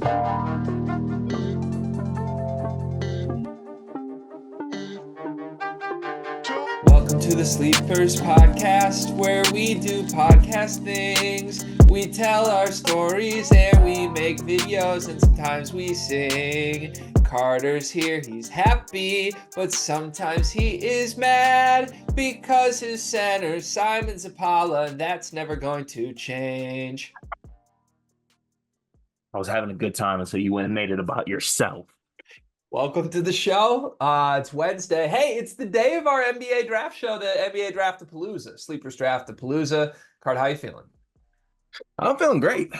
Welcome to the Sleepers Podcast, where we do podcast things. We tell our stories and we make videos, and sometimes we sing. Carter's here, he's happy, but sometimes he is mad because his center, Simon Zapala, and that's never going to change. I was having a good time until you went and made it about yourself. Welcome to the show. It's Wednesday. Hey, it's the day of our NBA draft show, the NBA Draft-a-Palooza, Sleepers Draft-a-Palooza. Card, how you feeling? I'm feeling great.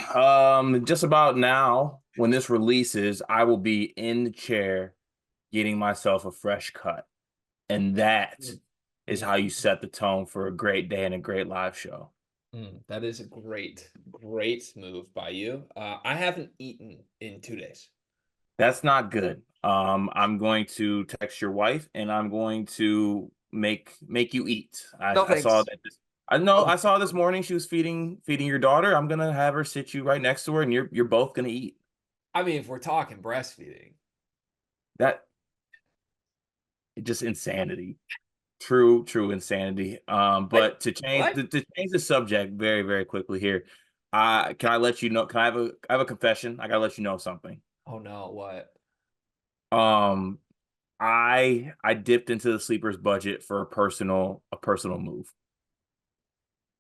Just about now, when this releases, I will be in the chair getting myself a fresh cut. And that is how you set the tone for a great day and a great live show. That is a great move by you. I haven't eaten in 2 days. That's not good. I'm going to text your wife and I'm going to make you eat. I saw that. I saw this morning she was feeding your daughter. I'm gonna have her sit you right next to her, and you're both gonna eat. I mean, if we're talking breastfeeding, just insanity. True insanity. But to change the subject very, very quickly here, can I let you know? I have a confession. I gotta let you know something. Oh no, what? I dipped into the Sleepers budget for a personal move.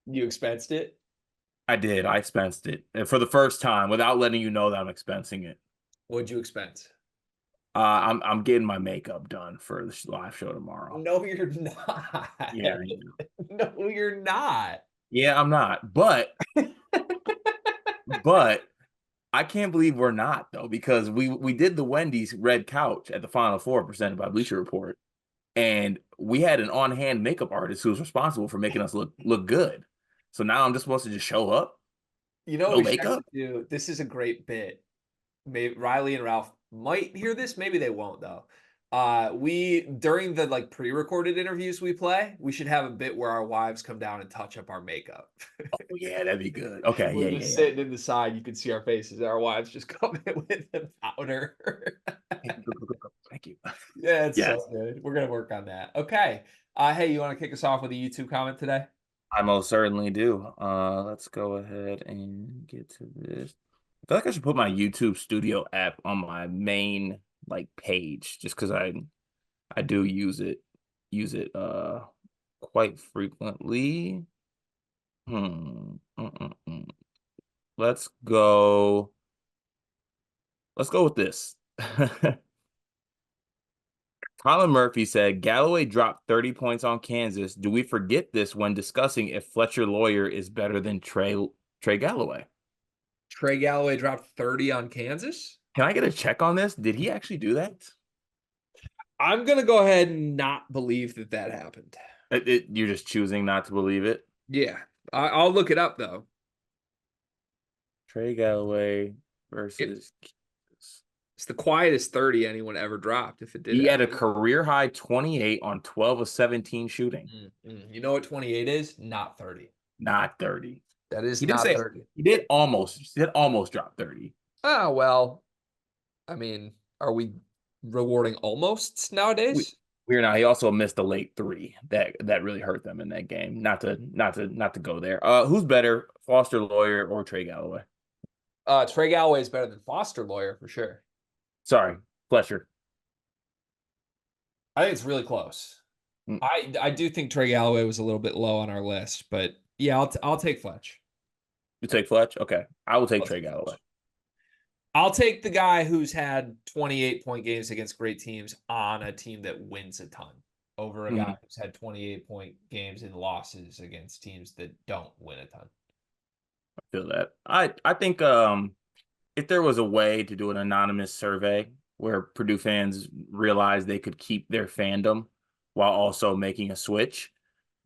You expensed it? I did. I expensed it for the first time without letting you know that I'm expensing it. What'd you expense? I'm getting my makeup done for the live show tomorrow. No, you're not. Yeah. No, you're not. Yeah, I'm not. But I can't believe we're not, though, because we did the Wendy's red couch at the Final Four presented by Bleacher Report, and we had an on-hand makeup artist who was responsible for making us look good. So now I'm just supposed to just show up. You know, no makeup. Do. This is a great bit. Maybe Riley and Ralph might hear this. Maybe they won't, though. We during the pre-recorded interviews we should have a bit where our wives come down and touch up our makeup. Oh yeah, that'd be good. Okay, We're just sitting in the side, you can see our faces. Our wives just come in with the powder. Thank you. Yeah, it's so good. We're gonna work on that. Okay. Hey, you want to kick us off with a YouTube comment today? I most certainly do. Let's go ahead and get to this. I feel like I should put my YouTube Studio app on my main page just because I do use it quite frequently. Let's go with this. Colin Murphy said Galloway dropped 30 points on Kansas. Do we forget this when discussing if Fletcher Lawyer is better than Trey Galloway? Trey Galloway dropped 30 on Kansas? Can I get a check on this? Did he actually do that? I'm going to go ahead and not believe that happened. You're just choosing not to believe it? Yeah. I'll look it up, though. Trey Galloway versus... It's the quietest 30 anyone ever dropped, if it did. He had a career-high 28 on 12 of 17 shooting. You know what 28 is? Not 30. Not 30. That is not 30. He did almost drop 30. Oh, well, I mean, are we rewarding almosts nowadays? We're not. He also missed a late three that really hurt them in that game. Not to go there. Who's better, Foster Lawyer or Trey Galloway? Trey Galloway is better than Foster Lawyer for sure. Sorry, Fletcher. I think it's really close. I do think Trey Galloway was a little bit low on our list, but yeah, I'll take Fletch. You take Fletch? Okay. I will take Trey Galloway. I'll take the guy who's had 28-point games against great teams on a team that wins a ton over a guy who's had 28-point games in losses against teams that don't win a ton. I feel that. I think if there was a way to do an anonymous survey where Purdue fans realized they could keep their fandom while also making a switch,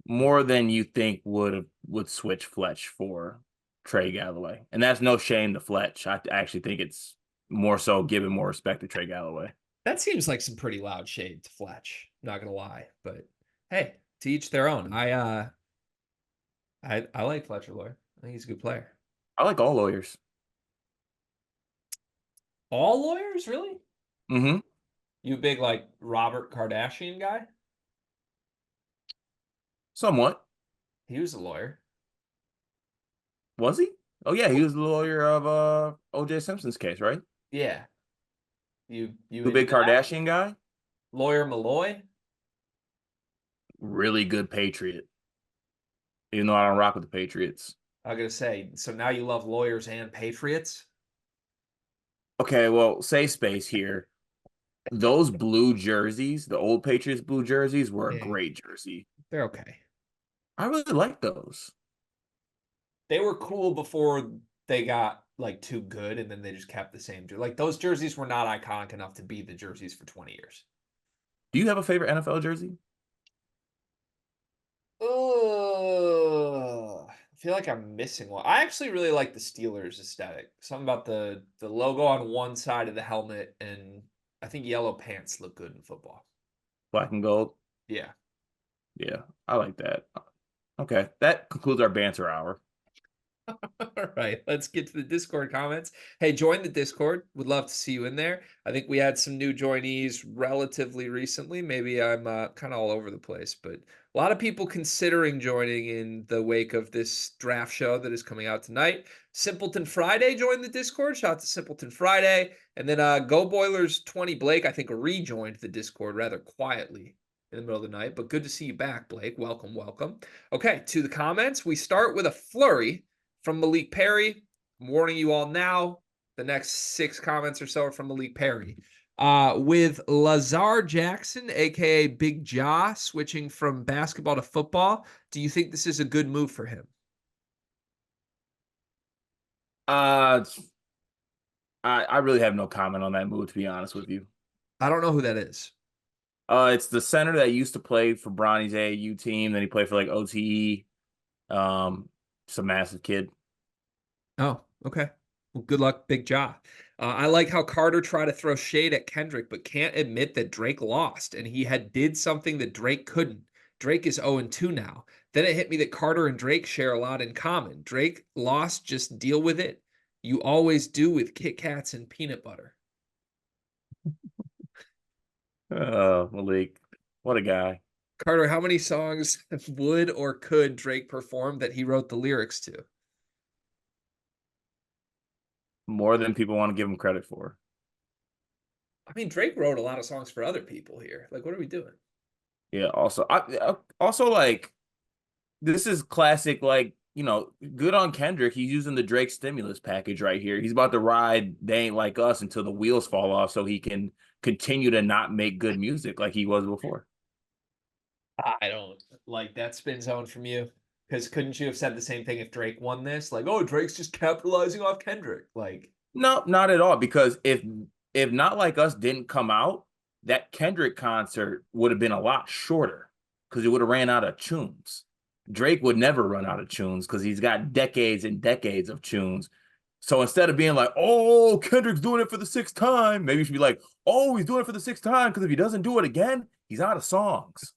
more than you think would switch Fletch for Trey Galloway. And that's no shame to Fletch. I actually think it's more so giving more respect to Trey Galloway. That seems like some pretty loud shade to Fletch, not gonna lie. But hey, to each their own. I like Fletcher Lawyer. I think he's a good player. I like all lawyers. All lawyers, really? Mm-hmm. You a big like Robert Kardashian guy? Somewhat. He was a lawyer. Was he? Oh yeah, he was the lawyer of O.J. Simpson's case, right? Yeah. You The into big that? Kardashian guy. Lawyer Malloy? Really good Patriot. Even though I don't rock with the Patriots. I gotta say, so now you love lawyers and patriots? Okay, well, safe space here. Those blue jerseys, the old Patriots blue jerseys, were a Yeah, great jersey. they're okay. I really like those. They were cool before they got like too good, and then they just kept the same. Like those jerseys were not iconic enough to be the jerseys for 20 years. Do you have a favorite NFL jersey? Ugh. I feel like I'm missing one. I actually really like the Steelers aesthetic. Something about the logo on one side of the helmet, and I think yellow pants look good in football. Black and gold? Yeah. Yeah, I like that. Okay, that concludes our banter hour. All right, let's get to the Discord comments. Hey, join the Discord. Would love to see you in there. I think we had some new joinees relatively recently. Maybe I'm kind of all over the place, but a lot of people considering joining in the wake of this draft show that is coming out tonight. Simpleton Friday joined the Discord. Shout out to Simpleton Friday. And then Go Boilers 20 Blake, I think, rejoined the Discord rather quietly in the middle of the night. But good to see you back, Blake. Welcome, welcome. Okay, to the comments. We start with a flurry from Malik Perry. I'm warning you all now. The next 6 comments or so are from Malik Perry. With Lazar Jackson, aka Big Jaw, switching from basketball to football, do you think this is a good move for him? Uh, I really have no comment on that move, to be honest with you. I don't know who that is. It's the center that used to play for Bronny's AAU team. Then he played for like OTE. Just a massive kid. Oh, okay. Well, good luck, Big Jaw. I like how Carter tried to throw shade at Kendrick, but can't admit that Drake lost, and he had did something that Drake couldn't. Drake is 0-2 now. Then it hit me that Carter and Drake share a lot in common. Drake lost, just deal with it. You always do with Kit Kats and peanut butter. Malik, what a guy. Carter, how many songs would or could Drake perform that he wrote the lyrics to? More than people want to give him credit for. I mean, Drake wrote a lot of songs for other people here. Like, what are we doing? Yeah. Also like this is classic. Like good on Kendrick. He's using the Drake stimulus package right here. He's about to ride "They Ain't Like Us" until the wheels fall off, so he can continue to not make good music like he was before. I don't like that spin zone from you. Because couldn't you have said the same thing if Drake won this? Like, oh, Drake's just capitalizing off Kendrick. Like, No, not at all. Because if Not Like Us didn't come out, that Kendrick concert would have been a lot shorter because it would have ran out of tunes. Drake would never run out of tunes because he's got decades and decades of tunes. So instead of being like, "Oh, Kendrick's doing it for the 6th time," maybe you should be like, "Oh, he's doing it for the 6th time because if he doesn't do it again, he's out of songs."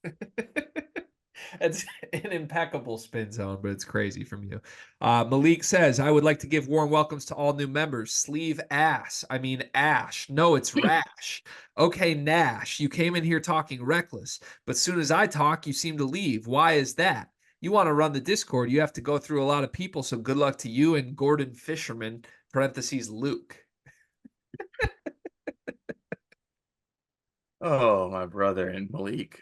it's an impeccable spin zone, but it's crazy from you. Malik says, I would like to give warm welcomes to all new members. Sleeve ass. I mean, Ash. No, it's Rash. Okay, Nash, you came in here talking reckless, but soon as I talk, you seem to leave. Why is that? You want to run the Discord, you have to go through a lot of people, so good luck to you and Gordon Fisherman, parentheses, Luke. Oh, my brother and Malik.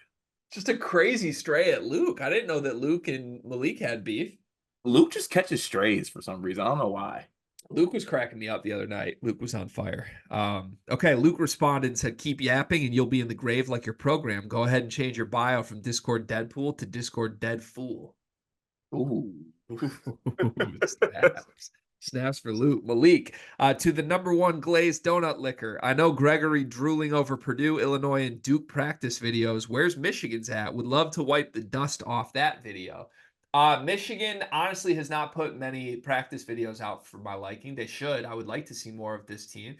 Just a crazy stray at Luke. I didn't know that Luke and Malik had beef. Luke just catches strays for some reason. I don't know why. Luke was cracking me up the other night. Luke was on fire. Okay, Luke responded and said, keep yapping and you'll be in the grave like your program. Go ahead and change your bio from Discord Deadpool to Discord Dead Fool. Ooh. Snaps. Snaps for Luke. Malik, to the #1 glazed donut liquor. I know Gregory drooling over Purdue, Illinois, and Duke practice videos. Where's Michigan's at? Would love to wipe the dust off that video. Michigan honestly has not put many practice videos out for my liking. They should. I would like to see more of this team.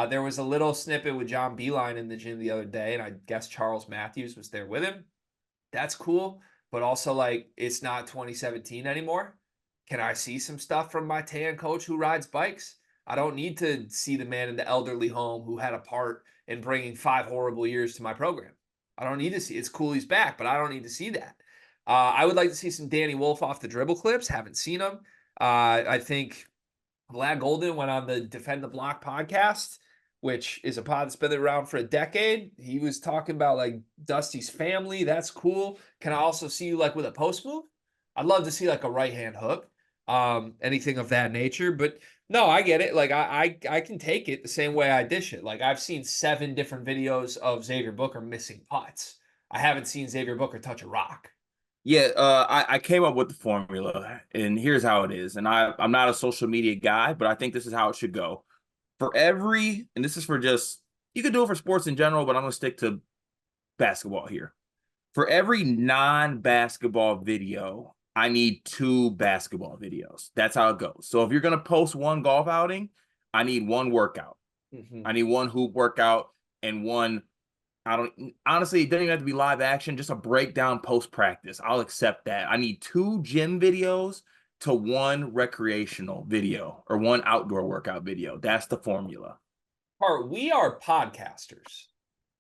There was a little snippet with John Beeline in the gym the other day, and I guess Charles Matthews was there with him. That's cool, but also like it's not 2017 anymore. Can I see some stuff from my tan coach who rides bikes? I don't need to see the man in the elderly home who had a part in bringing 5 horrible years to my program. I don't need to see. It's cool he's back, but I don't need to see that. I would like to see some Danny Wolf off the dribble clips. Haven't seen them. I think Vlad Golden went on the Defend the Block podcast, which is a pod that's been around for a decade. He was talking about like Dusty's family. That's cool. Can I also see you like with a post move? I'd love to see like a right hand hook, anything of that nature. But no, I get it. Like I can take it the same way I dish it. Like I've seen 7 different videos of Xavier Booker missing putts. I haven't seen Xavier Booker touch a rock. Yeah, I came up with the formula, and here's how it is. And I'm not a social media guy, but I think this is how it should go. For every, and this is for just, you could do it for sports in general, but I'm going to stick to basketball here. For every non-basketball video, I need 2 basketball videos. That's how it goes. So if you're going to post one golf outing, I need 1 workout. I need 1 hoop workout and 1. I don't honestly, it doesn't even have to be live action, just a breakdown post practice. I'll accept that. I need 2 gym videos to 1 recreational video or 1 outdoor workout video. That's the formula. We are podcasters.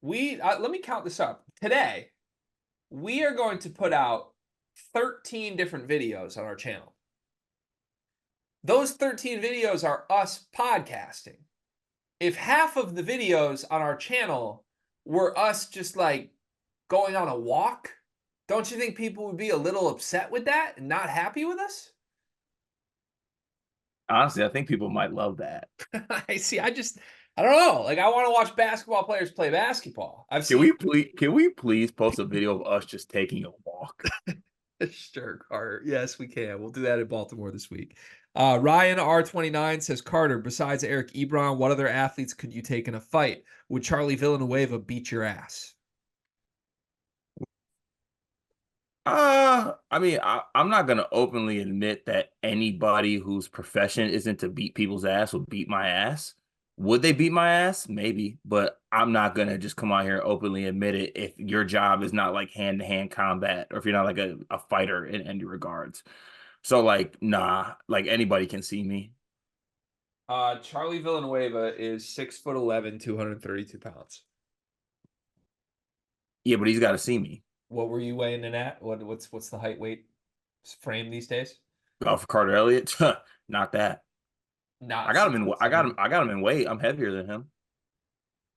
Let me count this up. Today, we are going to put out 13 different videos on our channel. Those 13 videos are us podcasting. If half of the videos on our channel were us just like going on a walk, don't you think people would be a little upset with that and not happy with us? Honestly, I think people might love that. I see. I don't know. Like I want to watch basketball players play basketball. Can we please post a video of us just taking a walk? Sure, Carter. Yes, we can. We'll do that in Baltimore this week. Ryan R29 says, Carter, besides Eric Ebron, what other athletes could you take in a fight? Would Charlie Villanueva beat your ass? I mean, I'm not gonna openly admit that anybody whose profession isn't to beat people's ass would beat my ass. Would they beat my ass? Maybe, but I'm not gonna just come out here and openly admit it if your job is not like hand-to-hand combat or if you're not like a fighter in any regards. So like, nah, like anybody can see me. Charlie Villanueva is 6'11", 232 pounds. Yeah, but he's got to see me. What were you weighing in at? What's the height weight frame these days? Oh, for Carter Elliott, not that. Not I got him in. I got 6'7". him. I got him in weight. I'm heavier than him.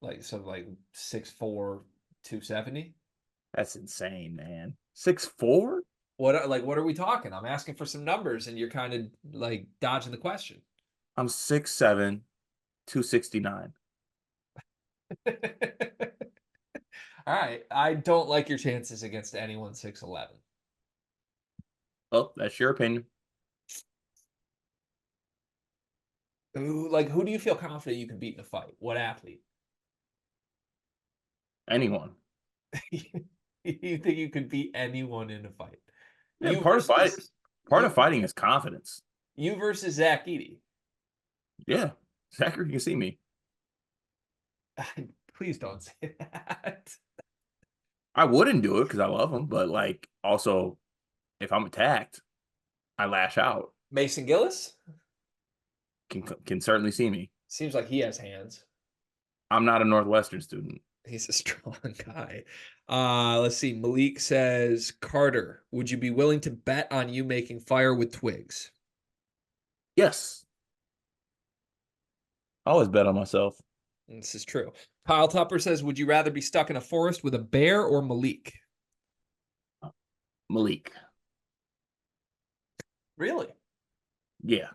Like 6'4", 270. That's insane, man. 6'4"? What are we talking? I'm asking for some numbers, and you're kind of like dodging the question. I'm 6'7", 269. All right. I don't like your chances against anyone 6'11". Oh, that's your opinion. Who do you feel confident you can beat in a fight? What athlete? Anyone. You think you could beat anyone in a fight? Yeah, part of fighting is confidence. You versus Zach Edey. Yeah, Zachary can see me. Please don't say that. I wouldn't do it because I love him, but like also, if I'm attacked, I lash out. Mason Gillis Can certainly see me. seems like he has hands. I'm not a Northwestern student. He's a strong guy. Let's see. Malik says, Carter, would you be willing to bet on you making fire with twigs? Yes. I always bet on myself. This is true. Kyle Tupper says, would you rather be stuck in a forest with a bear or Malik? Malik. Really? Yeah.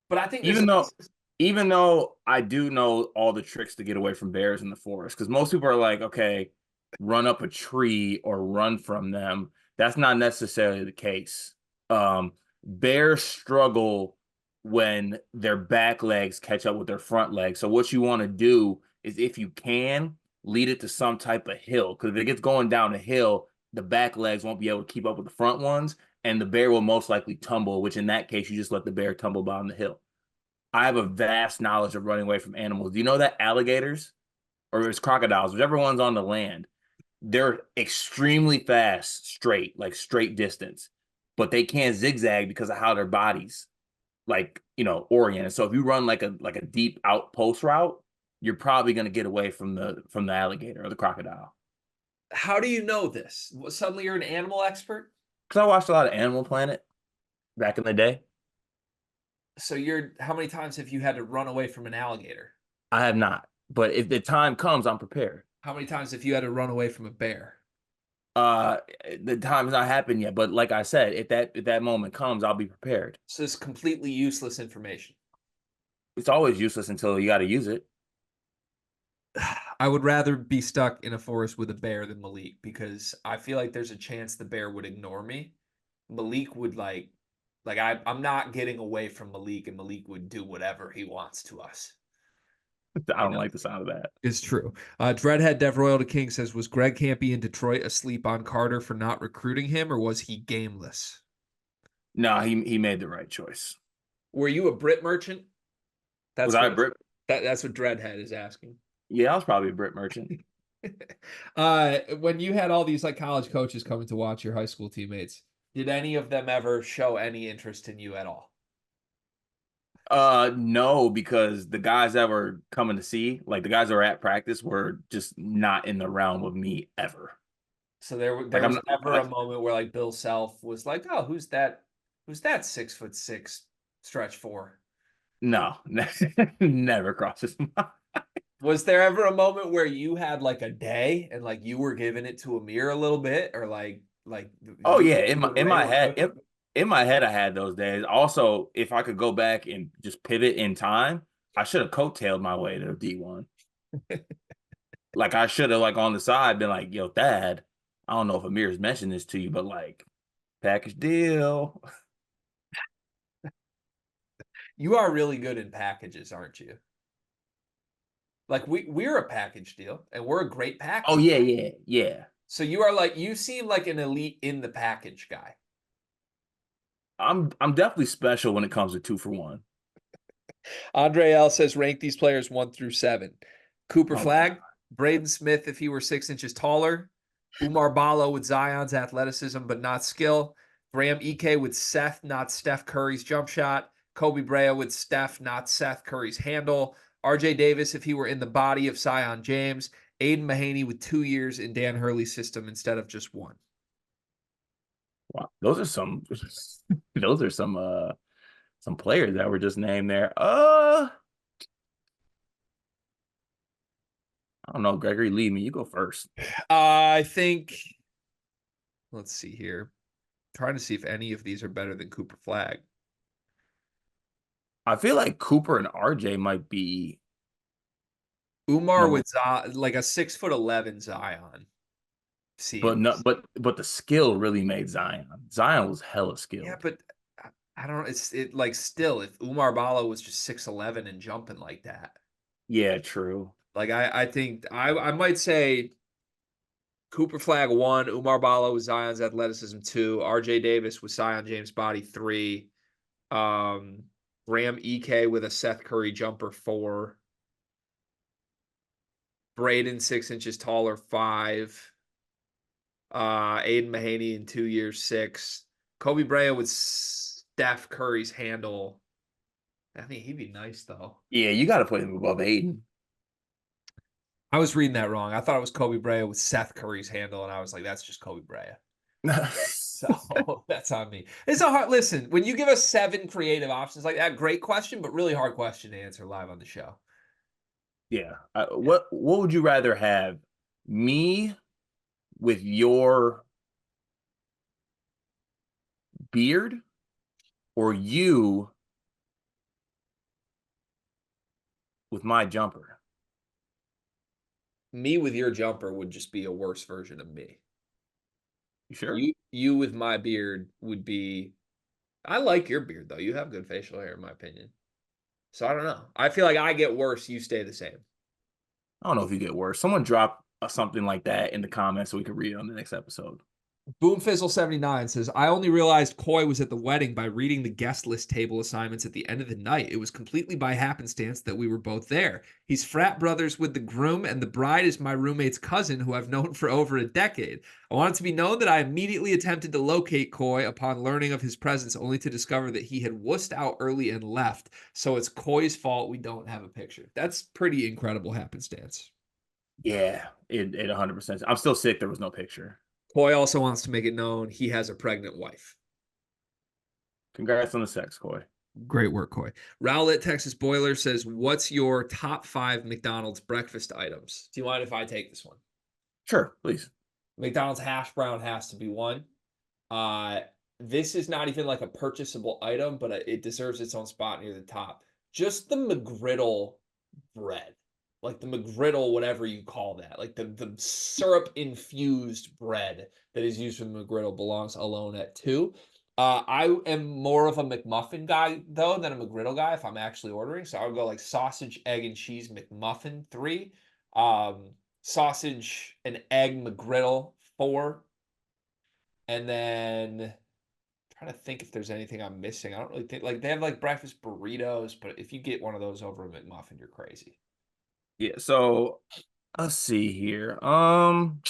But I think even though I do know all the tricks to get away from bears in the forest, because most people are like, okay, run up a tree or run from them. That's not necessarily the case. Bears struggle when their back legs catch up with their front legs. So what you want to do is, if you can, lead it to some type of hill. Because if it gets going down a hill, the back legs won't be able to keep up with the front ones, and the bear will most likely tumble, which in that case, you just let the bear tumble down the hill. I have a vast knowledge of running away from animals. Do you know that alligators, or it's crocodiles, whichever one's on the land, they're extremely fast, straight distance, but they can't zigzag because of how their bodies like, oriented. So if you run like a deep outpost route, you're probably going to get away from the alligator or the crocodile. How do you know this? Suddenly you're an animal expert? Because I watched a lot of Animal Planet back in the day. So how many times have you had to run away from an alligator? I have not, but if the time comes, I'm prepared. How many times have you had to run away from a bear? Uh, the time has not happened yet, but like I said, if that moment comes, I'll be prepared. So it's completely useless information. It's always useless until you got to use it. I would rather be stuck in a forest with a bear than Malik because I feel like there's a chance the bear would ignore me. Malik would I'm not getting away from Malik, and Malik would do whatever he wants to us. I don't like the sound of that. It's true. Dreadhead Dev Royal to King says, was Greg Campy in Detroit asleep on Carter for not recruiting him, or was he gameless? No, he made the right choice. Were you a Brit merchant? Was I a Brit? That's what Dreadhead is asking. Yeah, I was probably a Brit merchant. When you had all these like college coaches coming to watch your high school teammates, did any of them ever show any interest in you at all? No, because the guys that were coming to see, like the guys that were at practice, were just not in the realm of me ever. So there Like I'm was not, never a like, moment where like Bill Self was like, "Oh, who's that? Who's that 6'6" stretch for?" no, never crosses my. Was there ever a moment where you had like a day and like you were giving it to Amir a little bit, or like Oh you yeah, and Ray were cooking? in my head, I had those days. Also, if I could go back and just pivot in time, I should have coattailed my way to D1. Like I should have, like on the side, been like, "Yo, Dad, I don't know if Amir's mentioned this to you, but like, package deal." You are really good in packages, aren't you? Like we're a package deal, and we're a great Oh package. yeah, yeah, yeah. So you seem like an elite in the package guy. I'm definitely special when it comes to 2 for 1. Andre L says rank these players 1 through 7. Cooper Oh my God. Flag, Braden Smith if he were 6 inches taller, Umar Ballo with Zion's athleticism but not skill, Graham Ike with Seth, not Steph Curry's jump shot, Kobe Brea with Steph, not Seth Curry's handle, RJ Davis if he were in the body of Zion James, Aiden Mahaney with 2 years in Dan Hurley's system instead of just one. Wow. Those are some players that were just named there. I don't know, Gregory, lead me. You go first. I think, let's see here. Trying to see if any of these are better than Cooper Flag. I feel like Cooper and RJ might be Umar number, with like a 6'11" Zion but no, seems. but the skill really made Zion. Zion was hella Yeah, skilled. but I don't know. It's like still if Umar Bala was just 6'11" and jumping like that. Yeah, true. Like I think I might say Cooper Flag 1, Umar Bala with Zion's athleticism 2, RJ Davis with Zion James body 3, um Graham Ek with a Seth Curry jumper 4, Braden 6 inches taller 5. Aiden Mahaney in 2 years 6. Kobe Brea with Steph Curry's handle. I think he'd be nice though. Yeah, you got to put him above Aiden. I was reading that wrong. I thought it was Kobe Brea with Seth Curry's handle, and I was like, that's just Kobe Brea. So that's on me. It's a hard listen. When you give us 7 creative options like that, great question, but really hard question to answer live on the show. Yeah. What would you rather have? Me with your beard, or you with my jumper? Me with your jumper would just be a worse version of me. You sure? You with my beard would be. I like your beard though. You have good facial hair, in my opinion. So I don't know. I feel like I get worse. You stay the same. I don't know if you get worse. Someone drop something like that in the comments so we can read it on the next episode. Boomfizzle79 says, I only realized Coy was at the wedding by reading the guest list table assignments at the end of the night. It was completely by happenstance that we were both there. He's frat brothers with the groom, and the bride is my roommate's cousin, who I've known for over a decade. I want it to be known that I immediately attempted to locate Coy upon learning of his presence, only to discover that he had wussed out early and left. So it's Coy's fault we don't have a picture. That's pretty incredible happenstance. Yeah, it 100%. I'm still sick there was no picture. Coy also wants to make it known he has a pregnant wife. Congrats on the sex, Coy. Great work, Coy. Rowlett, Texas Boiler says, what's your top 5 McDonald's breakfast items? Do you mind if I take this one? Sure, please. McDonald's hash brown has to be one. This is not even like a purchasable item, but it deserves its own spot near the top. Just the McGriddle bread. Like the McGriddle, whatever you call that. Like the syrup-infused bread that is used for the McGriddle belongs alone at 2. I am more of a McMuffin guy, though, than a McGriddle guy if I'm actually ordering. So I would go like sausage, egg, and cheese McMuffin 3. Sausage and egg McGriddle 4. And then I'm trying to think if there's anything I'm missing. I don't really think, like, they have like breakfast burritos, but if you get one of those over a McMuffin, you're crazy. Yeah, so let's see here. I'm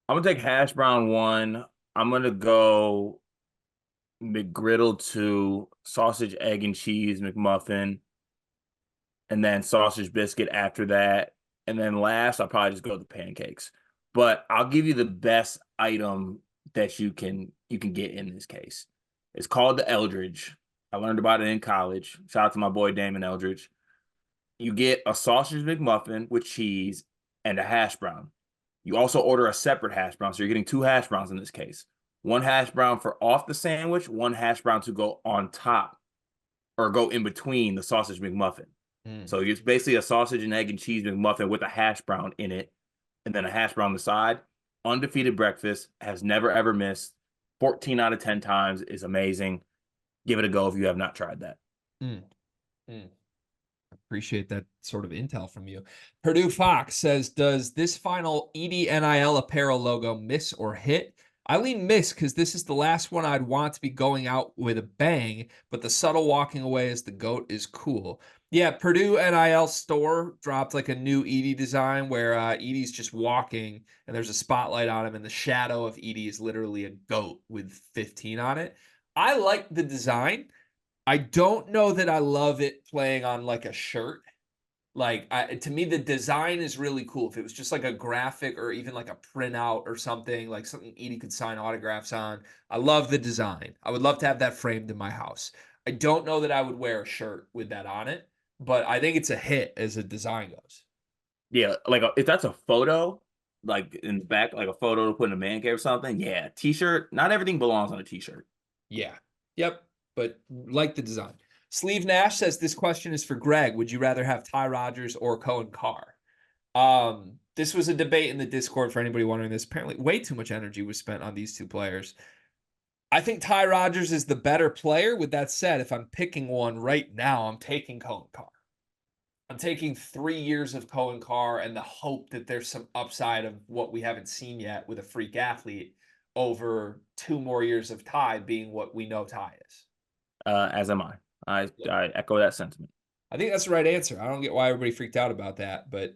gonna take hash brown 1. I'm gonna go McGriddle 2, sausage, egg, and cheese McMuffin, and then sausage biscuit after that. And then last, I'll probably just go with the pancakes. But I'll give you the best item that you can get in this case. It's called the Eldridge. I learned about it in college. Shout out to my boy Damon Eldridge. You get a sausage McMuffin with cheese and a hash brown. You also order a separate hash brown. So you're getting 2 hash browns in this case. 1 hash brown for off the sandwich, 1 hash brown to go on top or go in between the sausage McMuffin. So it's basically a sausage and egg and cheese McMuffin with a hash brown in it, and then a hash brown on the side. Undefeated breakfast, has never ever missed. 14 out of 10 times is amazing. Give it a go if you have not tried that. Mm. Mm. Appreciate that sort of intel from you. Purdue Fox says, does this final EDNIL apparel logo miss or hit? I lean miss because this is the last one I'd want to be going out with a bang, but the subtle walking away as the GOAT is cool. Yeah, Purdue NIL store dropped like a new Edie design where Edie's just walking and there's a spotlight on him, and the shadow of Edie is literally a goat with 15 on it. I like the design. I don't know that I love it playing on like a shirt. Like, to me, the design is really cool. If it was just like a graphic or even like a printout or something, like something Edie could sign autographs on, I love the design. I would love to have that framed in my house. I don't know that I would wear a shirt with that on it, but I think it's a hit as a design goes. Yeah, like if that's a photo, like in the back, like a photo to put in a man cave or something. Yeah, t-shirt. Not everything belongs on a t-shirt. Yeah. Yep. But like the design. Sleeve Nash says this question is for Greg. Would you rather have Ty Rodgers or Cohen Carr? This was a debate in the Discord for anybody wondering this. Apparently, way too much energy was spent on these two players. I think Ty Rodgers is the better player. With that said, if I'm picking one right now, I'm taking Cohen Carr. I'm taking 3 years of Cohen Carr and the hope that there's some upside of what we haven't seen yet with a freak athlete over 2 more years of Ty being what we know Ty is. As am I. I echo that sentiment. I think that's the right answer. I don't get why everybody freaked out about that, but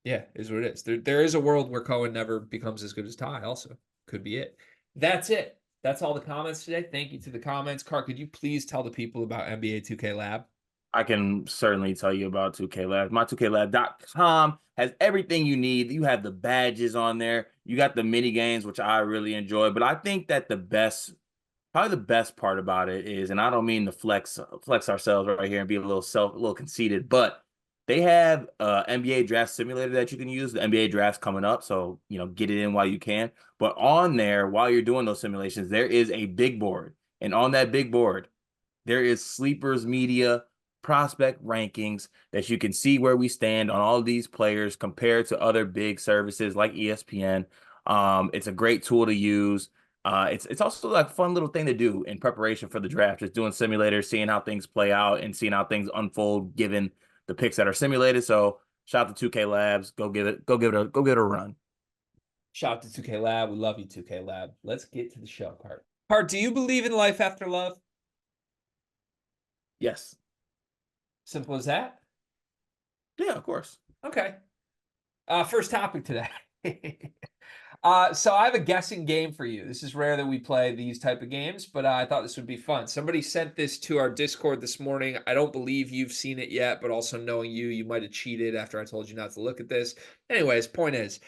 yeah, is what it is. There is a world where Cohen never becomes as good as Ty. Also, could be it. That's it. That's all the comments today. Thank you to the comments. Carr, could you please tell the people about NBA2K Lab? I can certainly tell you about 2K Lab. My 2KLab.com has everything you need. You have the badges on there. You got the mini games, which I really enjoy. But I think that probably the best part about it is, and I don't mean to flex ourselves right here and be a little conceited, but they have NBA draft simulator that you can use. The NBA draft's coming up, so get it in while you can. But on there, while you're doing those simulations, there is a big board, and on that big board, there is Sleepers Media prospect rankings that you can see where we stand on all of these players compared to other big services like ESPN. It's a great tool to use. It's also like a fun little thing to do in preparation for the draft, just doing simulators, seeing how things play out and seeing how things unfold given the picks that are simulated. So shout out to 2K Labs. Go give it a run. Shout out to 2K Lab. We love you, 2K Lab. Let's get to the show, Cart. Cart, do you believe in life after love? Yes. Simple as that. Yeah, of course. Okay. First topic today. So I have a guessing game for you. This is rare that we play these type of games, but I thought this would be fun. Somebody sent this to our Discord this morning. I don't believe you've seen it yet, but also knowing you, you might have cheated after I told you not to look at this. Anyways, point is,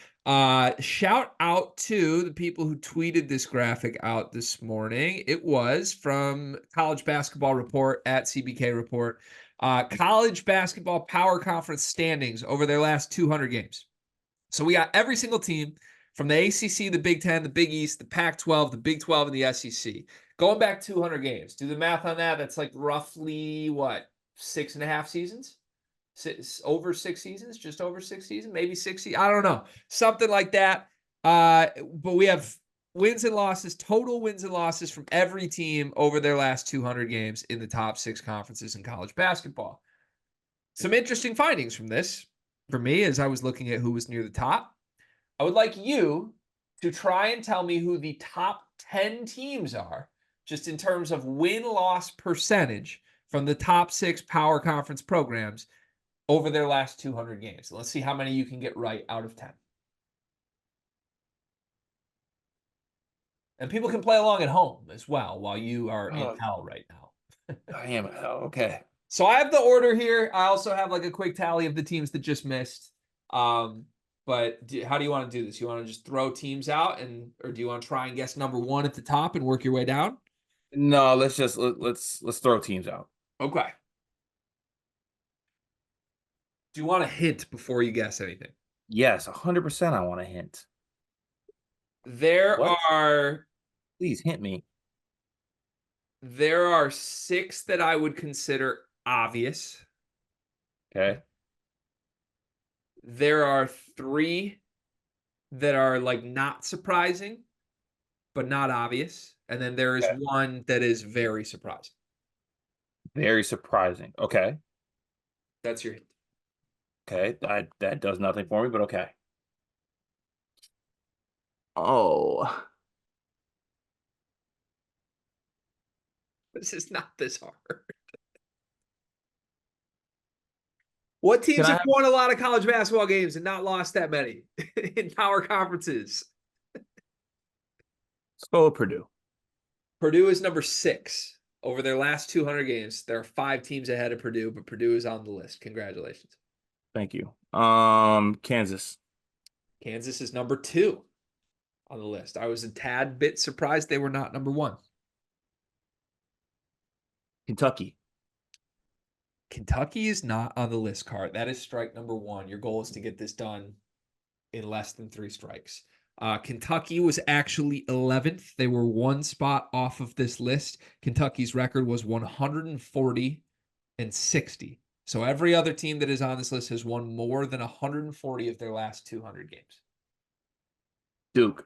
shout out to the people who tweeted this graphic out this morning. It was from College Basketball Report at CBK Report. College Basketball Power Conference standings over their last 200 games. So we got every single team from the ACC, the Big Ten, the Big East, the Pac-12, the Big 12, and the SEC. Going back 200 games. Do the math on that. That's like roughly, what, 6.5 seasons? Over 6 seasons? Just over 6 seasons? Maybe 6 seasons? I don't know. Something like that. But we have wins and losses, total wins and losses from every team over their last 200 games in the top 6 conferences in college basketball. Some interesting findings from this for me as I was looking at who was near the top. I would like you to try and tell me who the top 10 teams are, just in terms of win-loss percentage from the top 6 power conference programs over their last 200 games. Let's see how many you can get right out of 10. And people can play along at home as well while you are in hell right now. I am. Oh, okay. So I have the order here. I also have like a quick tally of the teams that just missed. But how do you want to do this? You want to just throw teams out, or do you want to try and guess number 1 at the top and work your way down? No, let's throw teams out. Okay. Do you want a hint before you guess anything? Yes, 100%. I want a hint. There What? are Please hint me. 6 that I would consider obvious. Okay. There are 3 that are like not surprising, but not obvious. And then there is Okay. 1 that is very surprising. Very surprising. Okay. That's your hint. Okay. That does nothing for me, but okay. Oh. This is not this hard. What Can teams I have have won a lot of college basketball games and not lost that many in power conferences? go Purdue? Purdue is number 6 over their last 200 games. There are 5 teams ahead of Purdue, but Purdue is on the list. Congratulations. Thank you. Kansas. Kansas is number 2 on the list. I was a tad bit surprised they were not number 1. Kentucky. Kentucky is not on the list, Cart. That is strike number 1. Your goal is to get this done in less than 3 strikes. Kentucky was actually 11th. They were 1 spot off of this list. Kentucky's record was 140-60. So every other team that is on this list has won more than 140 of their last 200 games. Duke.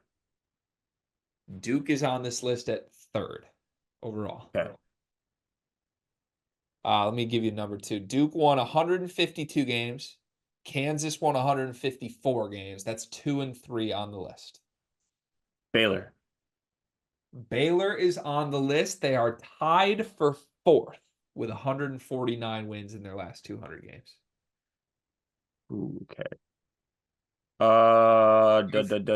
Duke is on this list at 3rd overall. Okay. Let me give you number 2. Duke won 152 games. Kansas won 154 games. That's 2 and 3 on the list. Baylor. Baylor is on the list. They are tied for 4th with 149 wins in their last 200 games. Okay.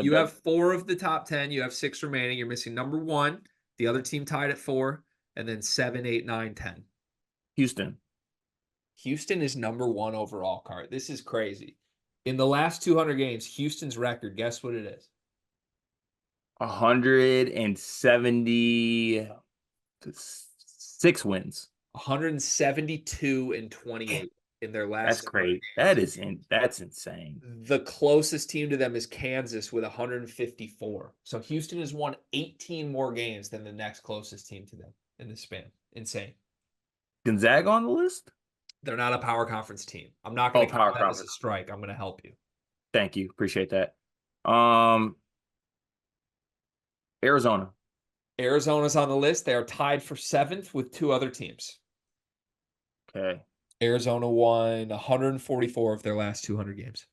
You have 4 of the top 10. You have 6 remaining. You're missing number 1. The other team tied at 4, and then 7, 8, 9, 10. Houston. Houston is number 1 overall, Cart. This is crazy. In the last 200 games, Houston's record, guess what it is? 176 wins. 172-28 in their last. That's great. That's insane. The closest team to them is Kansas with 154. So Houston has won 18 more games than the next closest team to them in this span. Insane. Gonzaga on the list? They're not a power conference team. I'm not going to count that as a conference. strike. I'm going to help you. Thank you. Appreciate that. Arizona. Arizona's on the list. They are tied for 7th with 2 other teams. Okay. Arizona won 144 of their last 200 games.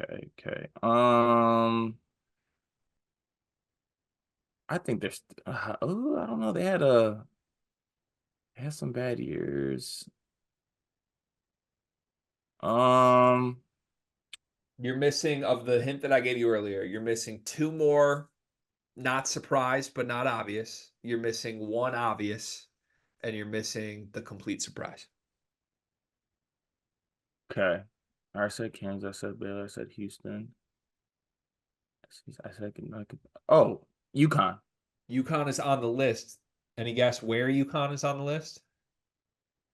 Okay. I think there's. Oh, I don't know. They had some bad years. Um. You're missing of the hint that I gave you earlier. You're missing two more, not surprised, but not obvious. You're missing one obvious, and you're missing the complete surprise. Okay. I said Kansas. I said Baylor. I said Houston. I said I could. Oh, UConn. UConn is on the list. Any guess where UConn is on the list?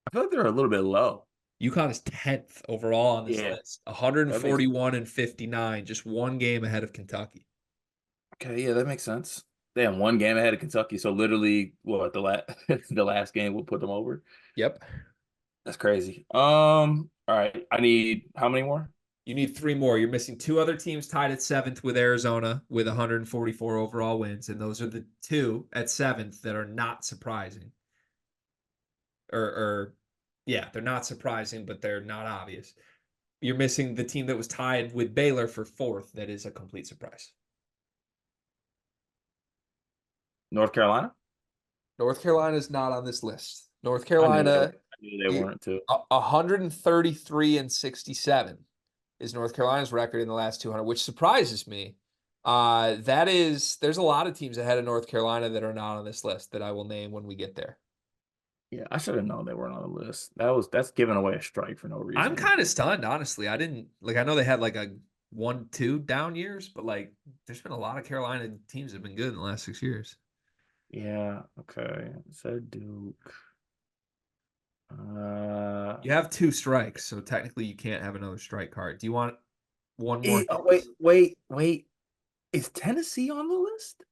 I feel like they're a little bit low. UConn is 10th overall on this Yeah, list. that makes 141 and 59, just one game ahead of Kentucky. okay. Yeah, that makes sense. They have one game ahead of Kentucky, so literally, what the last the last game will put them over. Yep. That's crazy. All right. I need how many more? You need three more. You're missing two other teams tied at seventh with Arizona with 144 overall wins, and those are the two at seventh that are not surprising. Or yeah, they're not surprising, but they're not obvious. You're missing the team that was tied with Baylor for fourth. That is a complete surprise. North Carolina. North Carolina is not on this list. North I Carolina, knew they weren't too. 133 and 67 is North Carolina's record in the last 200, which surprises me. There's a lot of teams ahead of North Carolina that are not on this list that I will name when we get there. Yeah, I should have known they weren't on the list. That's giving away a strike for no I'm reason. kind of stunned, honestly. I didn't like. I know they had like a 1-2 down years, but like, there's been a lot of Carolina teams that have been good in the last 6 years. Yeah. Okay. Said Duke. You have two strikes, so technically you can't have another strike card. Do you want one more? Wait. Is Tennessee on the list?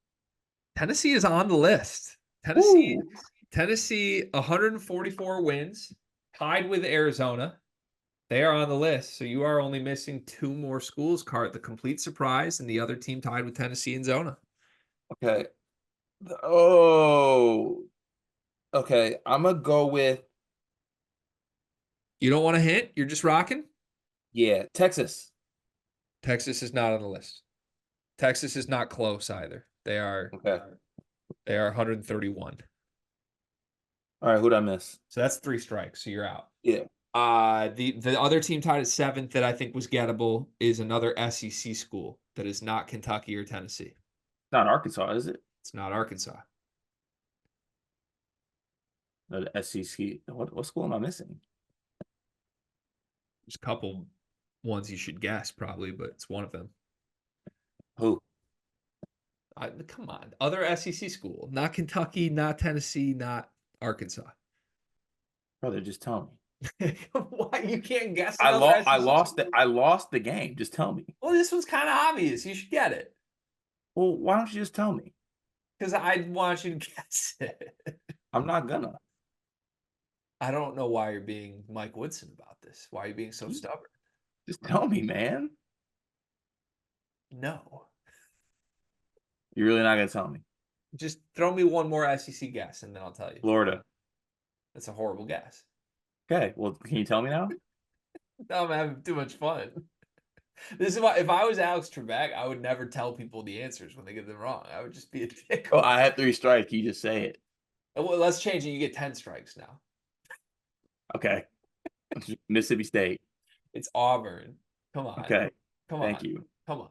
Tennessee is on the list. Ooh. Tennessee, 144 wins, tied with Arizona. They are on the list. So you are only missing two more schools card, the complete surprise, and the other team tied with Tennessee and Zona. Okay. Oh. Okay. I'm gonna go with You don't want a hint? You're just rocking? yeah, Texas. Texas is not on the list. Texas is not close either. They are Okay. 131. All right, who'd I miss? So that's three strikes. So you're out. Yeah. The other team tied at seventh that I think was gettable is another SEC school that is not Kentucky or Tennessee. Not Arkansas, is it? It's not Arkansas. No, the SEC. What school am I missing? There's a couple ones you should guess probably, but it's one of them. Who? Come on, other SEC school, not Kentucky, not Tennessee, not Arkansas. Brother, just tell me. Why you can't guess? I lost school? I lost the game. Just tell me. Well, this one's kind of obvious. You should get it Well, why don't you just tell me? because I want you to guess it. I'm not gonna. I don't know why you're being Mike Woodson about this. Why are you being so stubborn? Just tell me, man. No. You're really not gonna tell me. Just throw me one more SEC guess and then I'll tell you. Florida. That's a horrible guess. Okay. Well, can you tell me now? No, I'm having too much fun. This is why if I was Alex Trebek, I would never tell people the answers when they get them wrong. I would just be a dick. Oh, I had 3 strikes. You just say it. Well, let's change it. You get 10 strikes now. Okay. Mississippi State. It's Auburn. Come on. Okay. Come Thank on. you. Come on.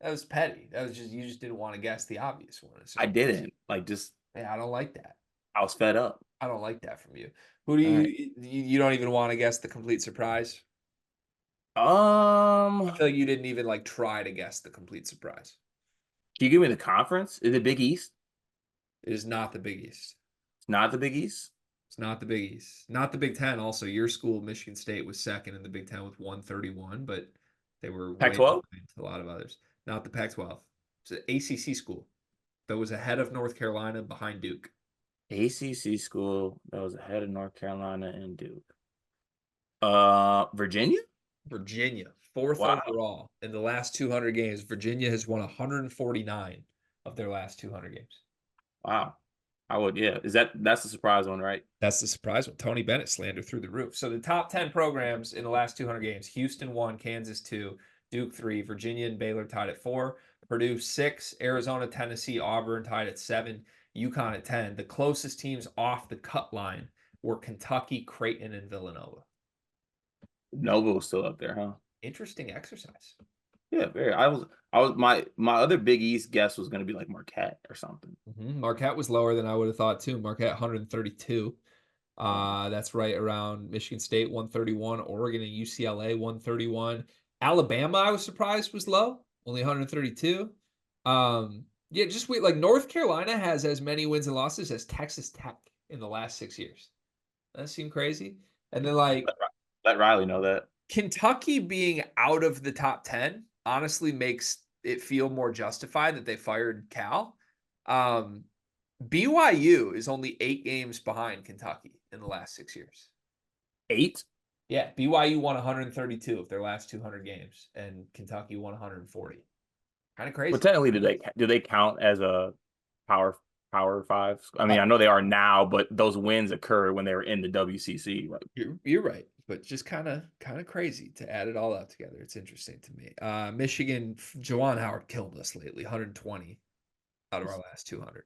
That was petty. That was just you just didn't want to guess the obvious one. So, I didn't. Like just yeah, I don't like that. I was fed up. I don't like that from you. Who do you don't even want to guess the complete surprise? I feel like you didn't even like try to guess the complete surprise. Can you give me the conference? Is it Big East? It is not the Big East. It's not the Big East? It's not the Big East. Not the Big Ten. Also, your school, Michigan State, was second in the Big Ten with 131, but they were way Pac-12? behind a lot of others. Not the Pac-12. It's an ACC school that was ahead of North Carolina, behind Duke. ACC school that was ahead of North Carolina and Duke. Virginia? Virginia, fourth overall in the last 200 games. Virginia has won 149 of their last 200 games. Wow. I would, yeah. That's the surprise one, right? That's the surprise one. Tony Bennett slander through the roof. So the top 10 programs in the last 200 games: Houston 1, Kansas 2, Duke 3, Virginia and Baylor tied at 4, Purdue 6, Arizona, Tennessee, Auburn tied at 7, UConn at 10. The closest teams off the cut line were Kentucky, Creighton, and Villanova. Nova was still up there, huh? Interesting exercise. Yeah, very. My other Big East guess was going to be like Marquette or something. Marquette was lower than I would have thought too. Marquette 132. Wow. That's right around Michigan State 131, Oregon and UCLA 131. Alabama, I was surprised was low, only 132. Yeah, just wait. Like North Carolina has as many wins and losses as Texas Tech in the last 6 years. That seemed crazy. And then like Let Riley know that. Kentucky being out of the top 10 honestly makes it feel more justified that they fired Cal. BYU is only 8 games behind Kentucky in the last 6 years. 8? Yeah, BYU won 132 of their last 200 games, and Kentucky won 140. Kind of crazy. But technically, do they count as a power five? I mean, Uh, I know they are now, but those wins occurred when they were in the WCC. Right? you're right, but just kind of crazy to add it all up together. It's interesting to me. Michigan, Juwan Howard killed us lately, 120 out of our last 200.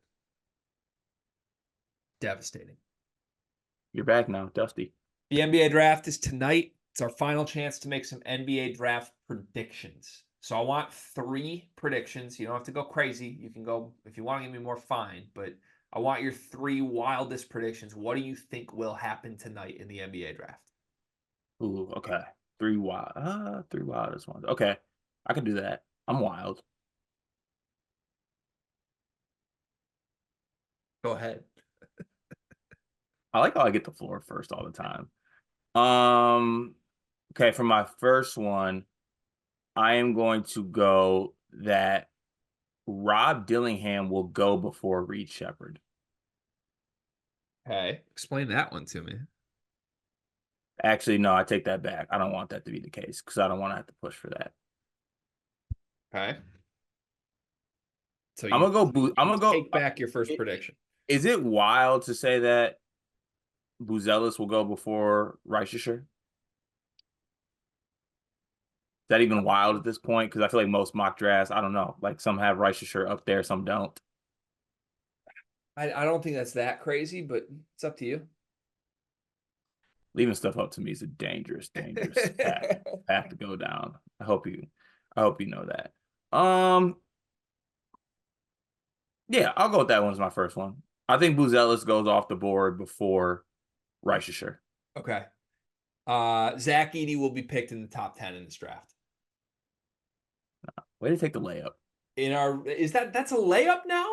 Devastating. You're back now, Dusty. The NBA draft is tonight. It's our final chance to make some NBA draft predictions. So I want 3 predictions. You don't have to go crazy. You can go, if you want to give me more, fine. But I want your 3 wildest predictions. What do you think will happen tonight in the NBA draft? Ooh, okay. 3 wildest ones. Okay, I can do that. I'm wild. Go ahead. I like how I get the floor first all the time. Okay, for my first one, I am going to go that Rob Dillingham will go before Reed Shepherd. Okay. Explain that one to me. Actually, no, I take that back. I don't want that to be the case because I don't want to have to push for that. Okay. So I'm you gonna go. I'm gonna go. take back your first prediction. Is it wild to say that Buzelis will go before Reichesher? Is that even wild at this point? Because I feel like most mock drafts, I don't know, like some have Reichesher up there, some don't. I don't think that's that crazy, but it's up to you. Leaving stuff up to me is a dangerous path to go down. I hope you know that. Yeah, I'll go with that one as my first one. I think Buzelis goes off the board before Reichesher. Okay. Zach Edey will be picked in the top 10 in this draft. Way to take the layup. That's a layup now?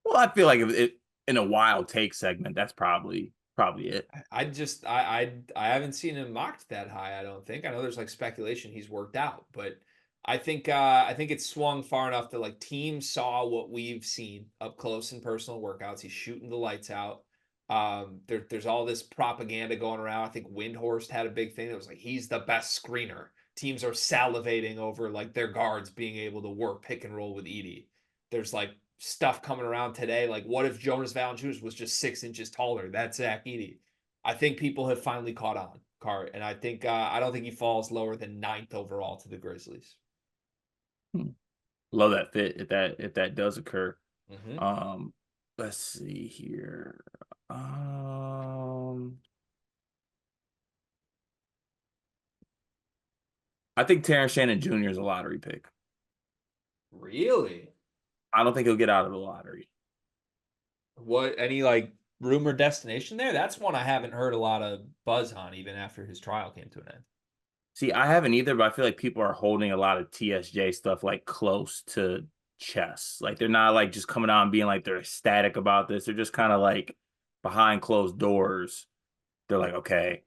Well, I feel like if it in a wild take segment, that's probably it. I haven't seen him mocked that high, I don't think. I know there's like speculation he's worked out, but I think it's swung far enough that like teams saw what we've seen up close in personal workouts. He's shooting the lights out. There's all this propaganda going around. I think Windhorst had a big thing that was like he's the best screener. Teams are salivating over like their guards being able to work pick and roll with Edey. There's like stuff coming around today. Like, what if Jonas Valanciunas was just 6 inches taller? That's Zach Edey. I think people have finally caught on, Cart, and I think I don't think he falls lower than 9th overall to the Grizzlies. Love that fit if that does occur. Mm-hmm. Let's see here. I think Terrence Shannon Jr. is a lottery pick. Really? I don't think he'll get out of the lottery. What, any like rumor destination there? That's one I haven't heard a lot of buzz on even after his trial came to an end. See, I haven't either, but I feel like people are holding a lot of TSJ stuff like close to chest. Like they're not like just coming out and being like they're ecstatic about this. They're just kind of like behind closed doors. They're like, okay,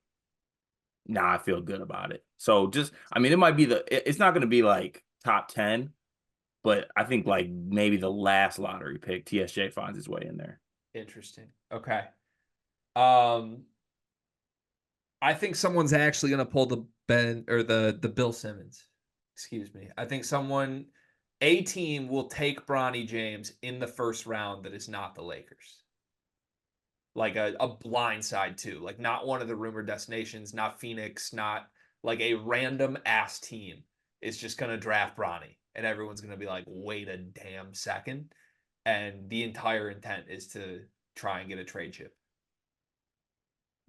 now I feel good about it. So just, I mean, it might be it's not going to be like top 10, but I think like maybe the last lottery pick, TSJ finds his way in there. Interesting. Okay. I think someone's actually going to pull the the Bill Simmons. Excuse me. I think a team will take Bronny James in the first round that is not the Lakers. Like a blind side too. Like not one of the rumored destinations, not Phoenix, not Like a random ass team is just going to draft Bronny, and everyone's going to be like, wait a damn second. And the entire intent is to try and get a trade chip.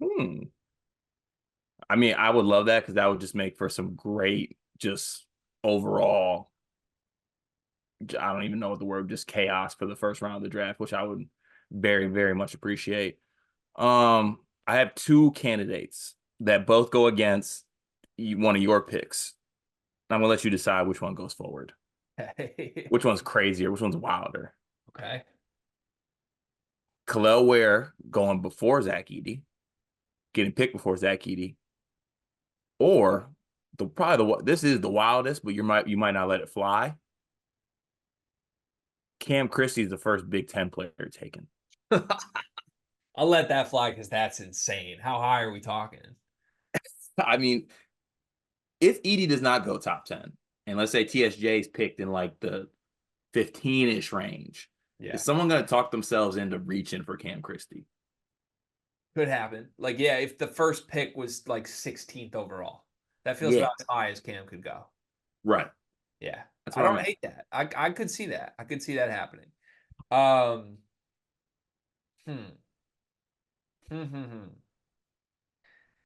Hmm. I mean, I would love that because that would just make for some great, just overall, I don't even know what the word, just chaos for the first round of the draft, which I would very, very much appreciate. I have two candidates that both go against one of your picks. I'm gonna let you decide which one goes forward. Okay. Which one's crazier? Which one's wilder? Okay. Khalil Ware going before Zach Edey, getting picked before Zach Edey, or this is the wildest, but you might not let it fly. Cam Christie is the first Big Ten player taken. I'll let that fly because that's insane. How high are we talking? I mean, if Edey does not go top 10, and let's say TSJ is picked in like the 15-ish range, Yeah. is someone going to talk themselves into reaching for Cam Christie? Could happen. Like, yeah, if the first pick was like 16th overall, that feels Yeah, about as high as Cam could go. right. Yeah. That's I what I don't meant. hate that. I could see that. I could see that happening. Um, hmm.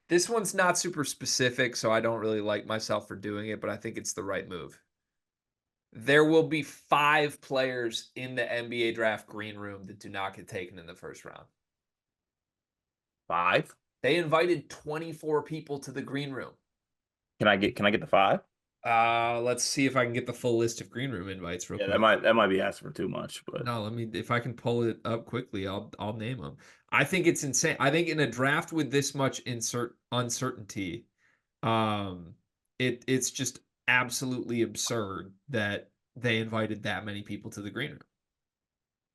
This one's not super specific, so I don't really like myself for doing it, but I think it's the right move. There will be 5 players in the NBA draft green room that do not get taken in the first round. 5? They invited 24 people to the green room. Can I get the 5? Let's see if I can get the full list of green room invites real Yeah, quick. that might be asking for too much, but No, if I can pull it up quickly, I'll name them. I think it's insane. I think in a draft with this much uncertainty, it's just absolutely absurd that they invited that many people to the green room.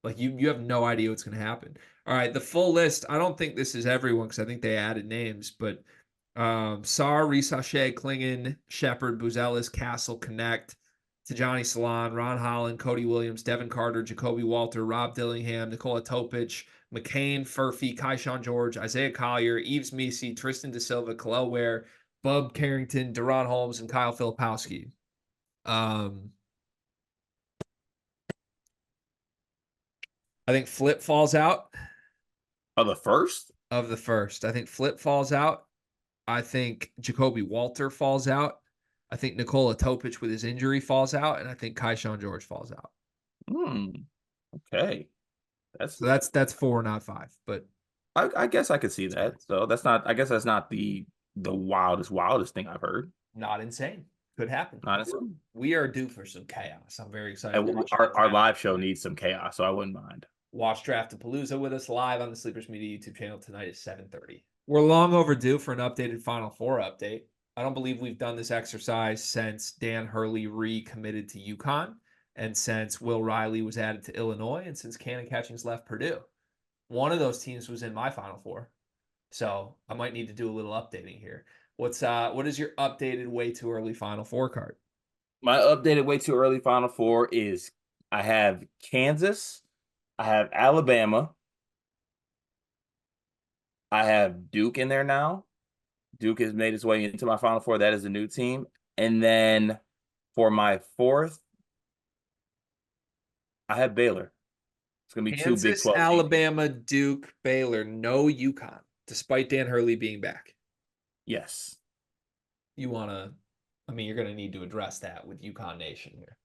Like you have no idea what's going to happen. All right, the full list. I don't think this is everyone because I think they added names, but Sar, Risachet, Klingon, Shepard, Buzelis, Castle, Connect, Tijani Salon, Ron Holland, Cody Williams, Devin Carter, Jacoby Walter, Rob Dillingham, Nikola Topic, McCain, Furphy, Kaishawn George, Isaiah Collier, Eves Misi, Tristan Da Silva, Kalel Ware, Bub Carrington, Deron Holmes, and Kyle Filipowski. I think Flip falls out oh, the first? of the first. I think Flip falls out. I think Jacoby Walter falls out. I think Nikola Topic with his injury falls out, and I think Kaishawn George falls out. Hmm. Okay. That's So that's 4, not 5. But I guess I could see that. So that's not. I guess that's not the wildest thing I've heard. not insane. Could happen. Honestly, We are due for some chaos. I'm very excited and to watch our live show needs some chaos, so I wouldn't mind. Watch Draftapalooza with us live on the Sleepers Media YouTube channel tonight at 7:30. We're long overdue for an updated Final Four update. I don't believe we've done this exercise since Dan Hurley recommitted to UConn, and since Will Riley was added to Illinois, and since Cannon Catchings left Purdue. One of those teams was in my Final Four, so I might need to do a little updating here. What is your updated way too early Final Four card? My updated way too early Final Four is I have Kansas, I have Alabama, I have Duke in there now. Duke has made its way into my Final Four. That is a new team. And then for my fourth, I have Baylor. It's going to be two Big Kansas, 12 teams. Alabama, Duke, Baylor, no UConn, despite Dan Hurley being back. Yes. You're going to need to address that with UConn Nation here.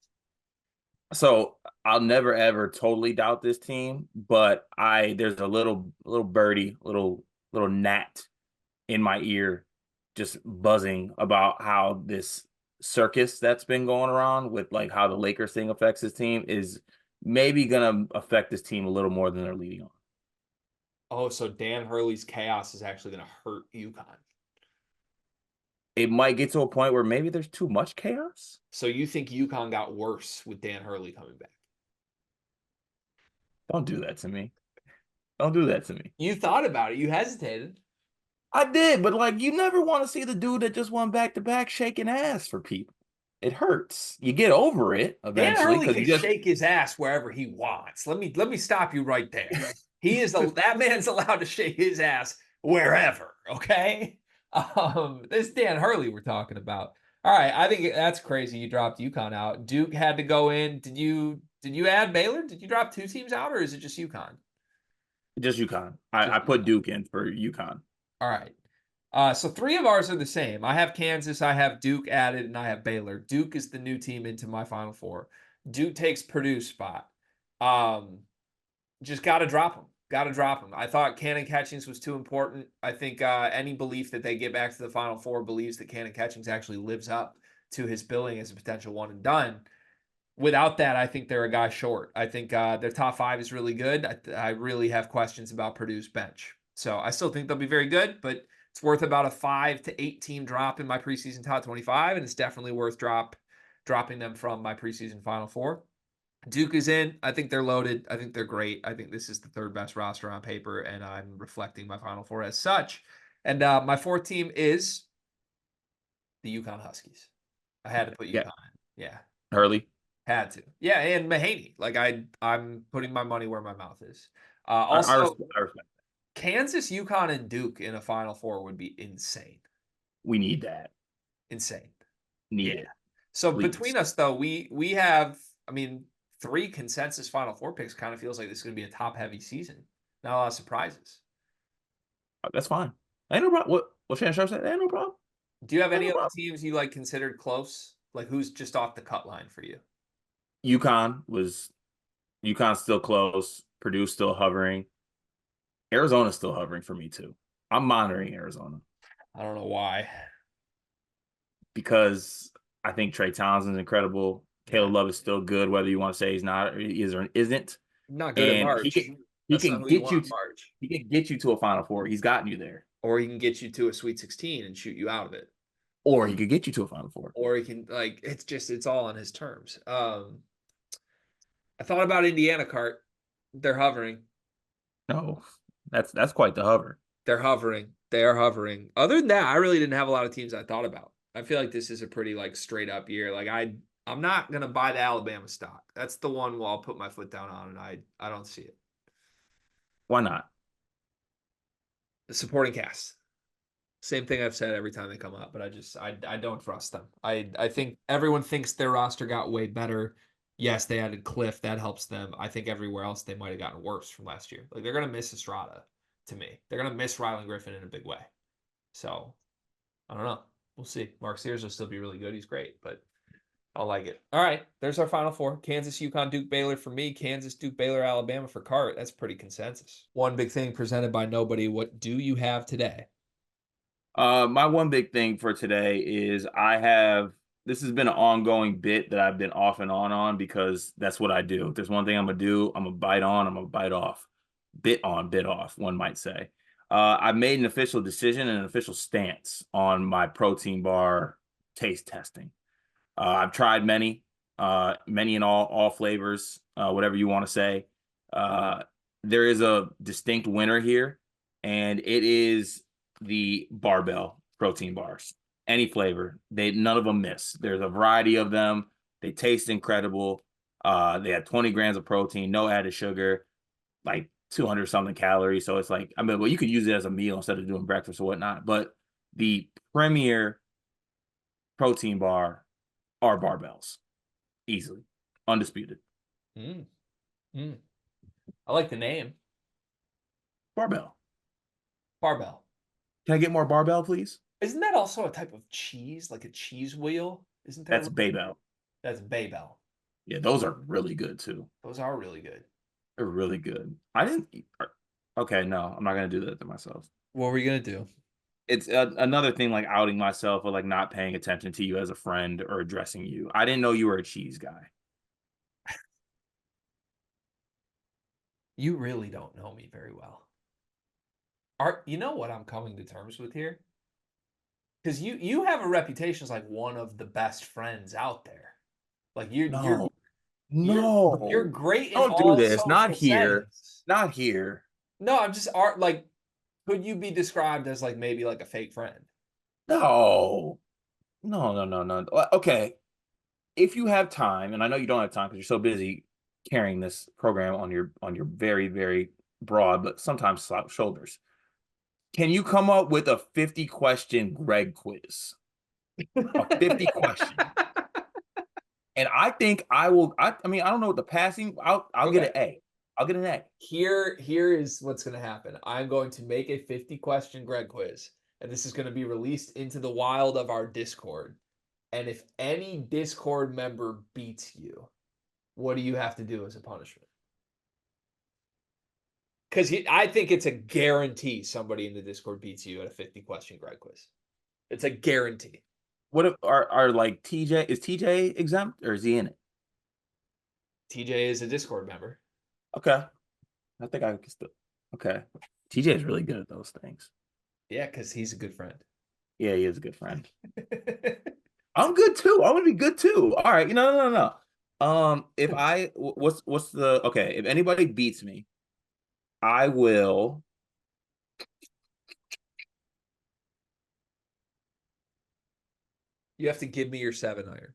So I'll never ever totally doubt this team, but there's a little birdie, little gnat in my ear just buzzing about how this circus that's been going around with like how the Lakers thing affects his team is maybe gonna affect this team a little more than they're leading on. Oh, so Dan Hurley's chaos is actually going to hurt UConn. It might get to a point where maybe there's too much chaos. So you think UConn got worse with Dan Hurley coming back? Don't do that to me. Don't do that to me. You thought about it. You hesitated. I did, but like you never want to see the dude that just won back-to-back shaking ass for people. It hurts. You get over it Dan eventually Hurley because can shake his ass wherever he wants. Let me stop you right there. That man's allowed to shake his ass wherever. Okay. This Dan Hurley we're talking about. All right, I think that's crazy. You dropped UConn out. Duke had to go in. Did you add Baylor? Did you drop two teams out, or is it just UConn? Just UConn. I Just put UConn. Duke in for UConn. All right. So three of ours are the same. I have Kansas, I have Duke added, and I have Baylor. Duke is the new team into my Final Four. Duke takes Purdue's spot. Um, just got to drop them. Got to drop them. I thought Cannon Catchings was too important. I think any belief that they get back to the Final Four believes that Cannon Catchings actually lives up to his billing as a potential one and done. Without that, I think they're a guy short. I think their top five is really good. I really have questions about Purdue's bench. So I still think they'll be very good, but it's worth about a 5 to 8 team drop in my preseason top 25, and it's definitely worth dropping them from my preseason Final Four. Duke is in. I think they're loaded. I think they're great. I think this is the third best roster on paper, and I'm reflecting my Final Four as such. And my fourth team is the UConn Huskies. I had to put Yeah, UConn in. Yeah. Hurley. Had to. Yeah, and Mahaney. Like I'm putting my money where my mouth is. I Also, respect. Kansas, UConn, and Duke in a Final Four would be insane. We need that. Insane. Need Yeah. it, So please. between us though, we have, I mean, three consensus Final Four picks. Kind of feels like this is going to be a top heavy season. Not a lot of surprises. That's fine. Ain't no problem. What Shannon Sharp said? Ain't no problem. Do you have Ain't any no other problem. teams you like considered close? Like who's just off the cut line for you? UConn's still close. Purdue's still hovering. Arizona's still hovering for me too. I'm monitoring Arizona I don't know why. because I think Trey Townsend's incredible. Yeah. Caleb Love is still good, whether you want to say he's not or he is or isn't. Not good at And March. he That's not can who you get want you in March. he can get you to a Final Four. He's gotten you there. Or he can get you to a Sweet 16 and shoot you out of it. Or he could get you to a Final Four. Or he can it's all on his terms. I thought about Indiana Cart. They're hovering. No, that's quite the hover. They're hovering. They are hovering. Other than that, I really didn't have a lot of teams I thought about. I feel like this is a pretty straight up year. I'm not gonna buy the Alabama stock. That's the one where I'll put my foot down on, and I don't see it. Why not? The supporting cast. Same thing I've said every time they come up, but I don't trust them. I think everyone thinks their roster got way better. Yes, they added Cliff, that helps them. I think everywhere else they might have gotten worse from last year. Like they're gonna miss Estrada to me. They're gonna miss Rylan Griffin in a big way. So I don't know. We'll see. Mark Sears will still be really good. He's great, but I'll like it. All right, there's our Final Four. Kansas, UConn, Duke, Baylor for me. Kansas, Duke, Baylor, Alabama for Cart. That's pretty consensus. One big thing presented by nobody. What do you have today? My one big thing for today is this has been an ongoing bit that I've been off and on because that's what I do. If there's one thing I'm gonna do, I'm gonna bite on, I'm gonna bite off. Bit on, bit off, one might say. I've made an official decision and an official stance on my protein bar taste testing. I've tried many and all flavors, whatever you want to say. Uh, there is a distinct winner here, and it is the barbell protein bars. Any flavor, none of them miss. There's a variety of them. They taste incredible. They have 20 grams of protein, no added sugar, like 200 something calories. So it's like, I mean, well, you could use it as a meal instead of doing breakfast or whatnot. But the premier protein bar are barbells, easily, undisputed. Mm, mm. I like the name. Barbell. Barbell. Can I get more barbell, please? Isn't that also a type of cheese, like a cheese wheel? Isn't there? That's Baybell. That's Baybell. Yeah, those are really good too. Those are really good. They're really good. I didn't. Okay, no, I'm not gonna do that to myself. What were you gonna do? It's another thing, like outing myself or like not paying attention to you as a friend or addressing you. I didn't know you were a cheese guy. You really don't know me very well. You know what I'm coming to terms with here? Because you have a reputation as like one of the best friends out there. Like No, you're no, great in don't do all this. Not social here. settings. Not here. No, I'm just art like could you be described as like maybe like a fake friend? No, no. Okay, if you have time, and I know you don't have time because you're so busy carrying this program on your very, very broad but sometimes slouch shoulders. Can you come up with a 50 question Greg quiz? A 50 question. And I think I will. I mean, I don't know what the passing. I'll get Okay. an A. I'll get an A. Here is what's going to happen. I'm going to make a 50-question Greg quiz, and this is going to be released into the wild of our Discord. And if any Discord member beats you, what do you have to do as a punishment? Because I think it's a guarantee somebody in the Discord beats you at a 50-question Greg quiz. It's a guarantee. What if are like TJ? Is TJ exempt or is he in it? TJ is a Discord member. Okay, I think I can still. Okay, TJ is really good at those things. Yeah, because he's a good friend. Yeah, he is a good friend. I'm good too. I'm gonna be good too. All right, no. If I what's the okay? If anybody beats me, I will. You have to give me your 7-iron.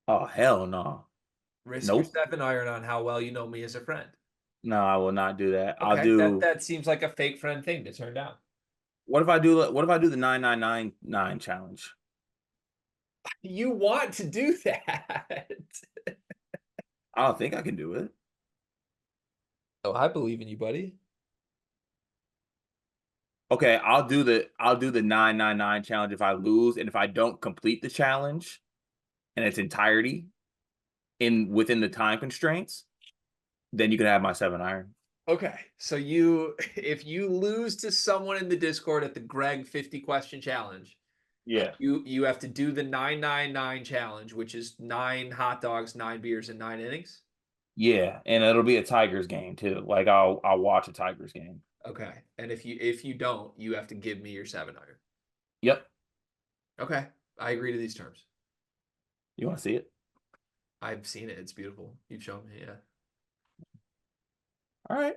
Oh hell no. Risk your Nope. 7-iron on how well you know me as a friend. No, I will not do that. I'll Okay, that do. that seems like a fake friend thing to turn down. What if I do? What if I do the 9999 challenge? You want to do that. I don't think I can do it. Oh, I believe in you, buddy. Okay, I'll do the 999 challenge if I lose, and if I don't complete the challenge in its entirety in within the time constraints, then you can have my 7-iron. Okay, so if you lose to someone in the Discord at the Greg 50-question challenge, Yeah. you have to do the 999 challenge, which is 9 hot dogs, 9 beers, and 9 innings. Yeah, and it'll be a Tigers game too. Like I'll watch a Tigers game. Okay, and if you don't, you have to give me your 7-iron. Yep. Okay, I agree to these terms. You want to see it? I've seen it. It's beautiful. You've shown me. Yeah. All right.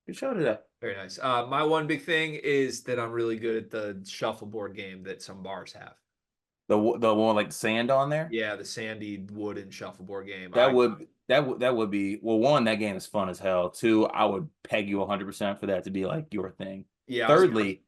Good show today. Very nice. My one big thing is that I'm really good at the shuffleboard game that some bars have. The one like sand on there. Yeah, the sandy wooden shuffleboard game. That would be well. One, that game is fun as hell. Two, I would peg you 100% for that to be like your thing. Yeah, Thirdly,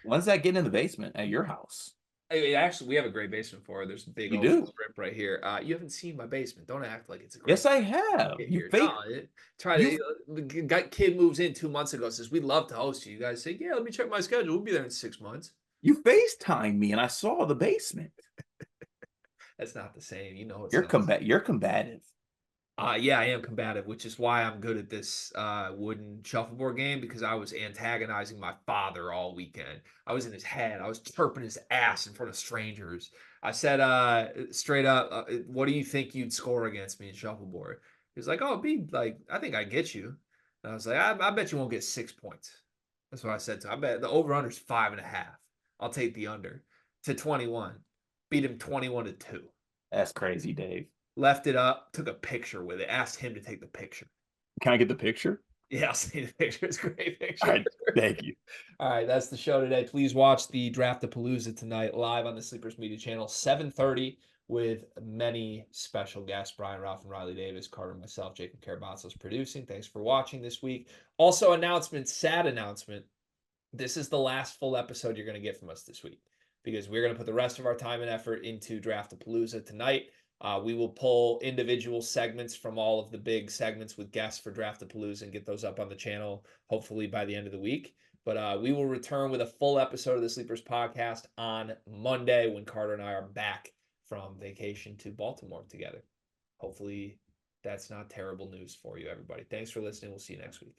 when's that getting in the basement at your house? actually, we have a great basement for it. There's a big You open do. strip right here. You haven't seen my basement. Don't act like it's a great Yes, I have. get You here. fake. No, try You to. Got kid moves in 2 months ago. Says we'd love to host you. You guys say, yeah, let me check my schedule. We'll be there in 6 months. you FaceTime me and I saw the basement. That's not the same. You know it's You're not. you're combative. Yeah, I am combative, which is why I'm good at this wooden shuffleboard game because I was antagonizing my father all weekend. I was in his head. I was chirping his ass in front of strangers. I said straight up, what do you think you'd score against me in shuffleboard? He was like, oh, be like, I think I get you. And I was like, I bet you won't get 6 points. That's what I said to him. I bet the over-under is 5.5. I'll take the under to 21. Beat him 21-2. That's crazy, Dave. Left it up, took a picture with it, asked him to take the picture. Can I get the picture? Yeah, I'll see the picture. It's a great picture. All right, thank you. All right, that's the show today. Please watch the Draft-A-Palooza tonight live on the Sleepers Media channel, 7:30, with many special guests, Brian Ralph and Riley Davis, Carter, myself, Jacob Karabatsos producing. Thanks for watching this week. Also, sad announcement. This is the last full episode you're going to get from us this week because we're going to put the rest of our time and effort into Draft-A-Palooza tonight. We will pull individual segments from all of the big segments with guests for Draft-A-Palooza and get those up on the channel, hopefully by the end of the week. But we will return with a full episode of the Sleepers podcast on Monday when Carter and I are back from vacation to Baltimore together. Hopefully that's not terrible news for you, everybody. Thanks for listening. We'll see you next week.